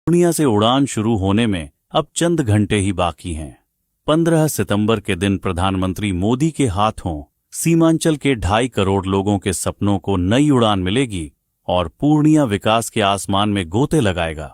पूर्णिया से उड़ान शुरू होने में अब चंद घंटे ही बाकी हैं। 15 सितंबर के दिन प्रधानमंत्री मोदी के हाथों सीमांचल के 2.5 करोड़ लोगों के सपनों को नई उड़ान मिलेगी और पूर्णिया विकास के आसमान में गोते लगाएगा।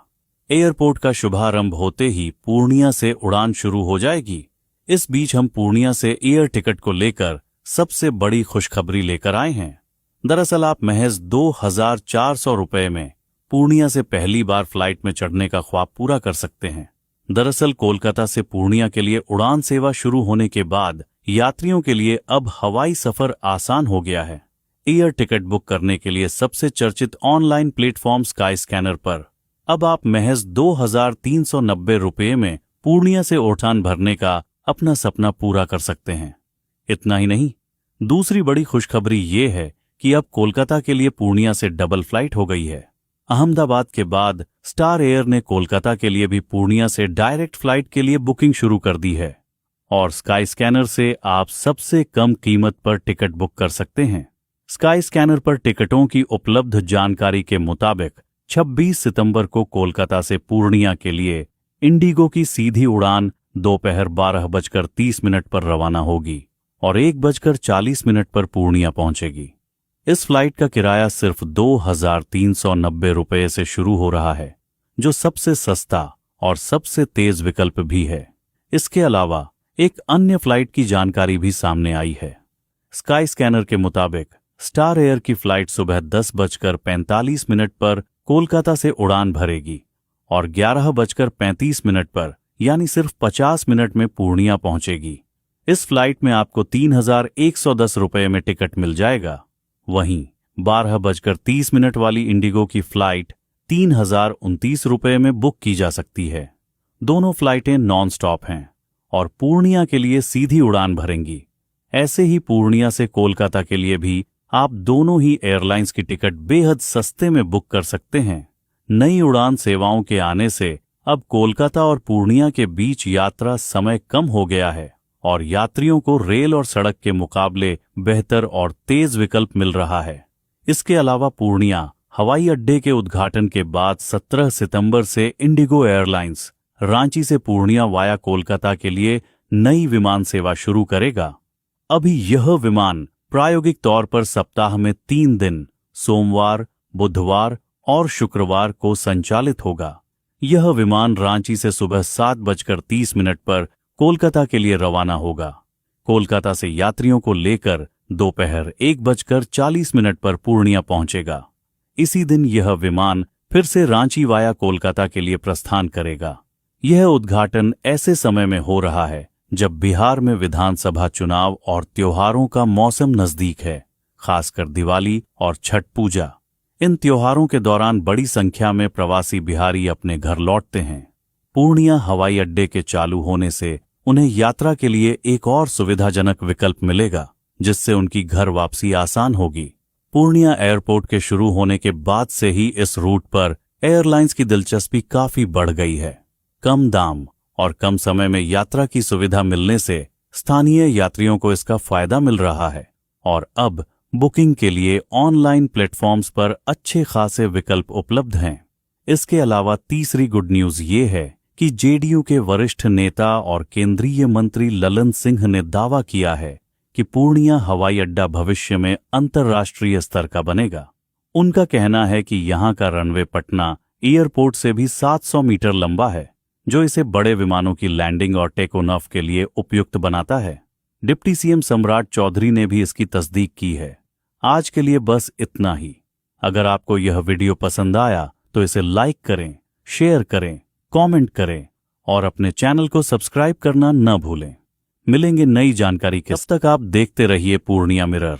एयरपोर्ट का शुभारंभ होते ही पूर्णिया से उड़ान शुरू हो जाएगी। इस बीच हम पूर्णिया से एयर टिकट को लेकर सबसे बड़ी खुशखबरी लेकर आए हैं। दरअसल आप महज 2,400 रुपये में पूर्णिया से पहली बार फ्लाइट में चढ़ने का ख्वाब पूरा कर सकते हैं। दरअसल कोलकाता से पूर्णिया के लिए उड़ान सेवा शुरू होने के बाद यात्रियों के लिए अब हवाई सफर आसान हो गया है। एयर टिकट बुक करने के लिए सबसे चर्चित ऑनलाइन प्लेटफॉर्म स्काई स्कैनर पर अब आप महज 2,390 रुपये में पूर्णिया से उड़ान भरने का अपना सपना पूरा कर सकते हैं। इतना ही नहीं, दूसरी बड़ी खुशखबरी ये है कि अब कोलकाता के लिए पूर्णिया से डबल फ्लाइट हो गई है। अहमदाबाद के बाद स्टार एयर ने कोलकाता के लिए भी पूर्णिया से डायरेक्ट फ्लाइट के लिए बुकिंग शुरू कर दी है और स्काई स्कैनर से आप सबसे कम कीमत पर टिकट बुक कर सकते हैं। स्काई स्कैनर पर टिकटों की उपलब्ध जानकारी के मुताबिक 26 सितंबर को कोलकाता से पूर्णिया के लिए इंडिगो की सीधी उड़ान दोपहर 12:30 पर रवाना होगी और 1:40 पर पूर्णिया पहुंचेगी। इस फ्लाइट का किराया सिर्फ 2,390 रुपये से शुरू हो रहा है, जो सबसे सस्ता और सबसे तेज विकल्प भी है। इसके अलावा एक अन्य फ्लाइट की जानकारी भी सामने आई है। स्काई स्कैनर के मुताबिक स्टार एयर की फ्लाइट सुबह 10:45 पर कोलकाता से उड़ान भरेगी और 11:35 पर यानी सिर्फ 50 मिनट में पूर्णिया पहुंचेगी। इस फ्लाइट में आपको 3,110 रुपये में टिकट मिल जाएगा। वहीं 12:30 वाली इंडिगो की फ्लाइट 3,029 रुपये में बुक की जा सकती है। दोनों फ्लाइटें नॉन स्टॉप हैं और पूर्णिया के लिए सीधी उड़ान भरेंगी। ऐसे ही पूर्णिया से कोलकाता के लिए भी आप दोनों ही एयरलाइंस की टिकट बेहद सस्ते में बुक कर सकते हैं। नई उड़ान सेवाओं के आने से अब कोलकाता और पूर्णिया के बीच यात्रा समय कम हो गया है और यात्रियों को रेल और सड़क के मुकाबले बेहतर और तेज विकल्प मिल रहा है। इसके अलावा पूर्णिया हवाई अड्डे के उद्घाटन के बाद 17 सितंबर से इंडिगो एयरलाइंस रांची से पूर्णिया वाया कोलकाता के लिए नई विमान सेवा शुरू करेगा। अभी यह विमान प्रायोगिक तौर पर सप्ताह में 3 दिन सोमवार, बुधवार और शुक्रवार को संचालित होगा। यह विमान रांची से सुबह 7:30 पर कोलकाता के लिए रवाना होगा। कोलकाता से यात्रियों को लेकर दोपहर 1:40 पर पूर्णिया पहुंचेगा। इसी दिन यह विमान फिर से रांची वाया कोलकाता के लिए प्रस्थान करेगा। यह उद्घाटन ऐसे समय में हो रहा है जब बिहार में विधानसभा चुनाव और त्योहारों का मौसम नजदीक है, खासकर दिवाली और छठ पूजा। इन त्योहारों के दौरान बड़ी संख्या में प्रवासी बिहारी अपने घर लौटते हैं। पूर्णिया हवाई अड्डे के चालू होने से उन्हें यात्रा के लिए एक और सुविधाजनक विकल्प मिलेगा, जिससे उनकी घर वापसी आसान होगी। पूर्णिया एयरपोर्ट के शुरू होने के बाद से ही इस रूट पर एयरलाइंस की दिलचस्पी काफी बढ़ गई है। कम दाम और कम समय में यात्रा की सुविधा मिलने से स्थानीय यात्रियों को इसका फायदा मिल रहा है और अब बुकिंग के लिए ऑनलाइन प्लेटफॉर्म्स पर अच्छे खासे विकल्प उपलब्ध हैं। इसके अलावा तीसरी गुड न्यूज ये है कि जेडीयू के वरिष्ठ नेता और केंद्रीय मंत्री ललन सिंह ने दावा किया है कि पूर्णिया हवाई अड्डा भविष्य में अंतर्राष्ट्रीय स्तर का बनेगा। उनका कहना है कि यहां का रनवे पटना एयरपोर्ट से भी 700 मीटर लंबा है, जो इसे बड़े विमानों की लैंडिंग और टेक ऑफ के लिए उपयुक्त बनाता है। डिप्टी सीएम सम्राट चौधरी ने भी इसकी तस्दीक की है। आज के लिए बस इतना ही। अगर आपको यह वीडियो पसंद आया तो इसे लाइक करें, शेयर करें, कमेंट करें और अपने चैनल को सब्सक्राइब करना न भूलें। मिलेंगे नई जानकारी के। तब तक आप देखते रहिए पूर्णिया मिरर।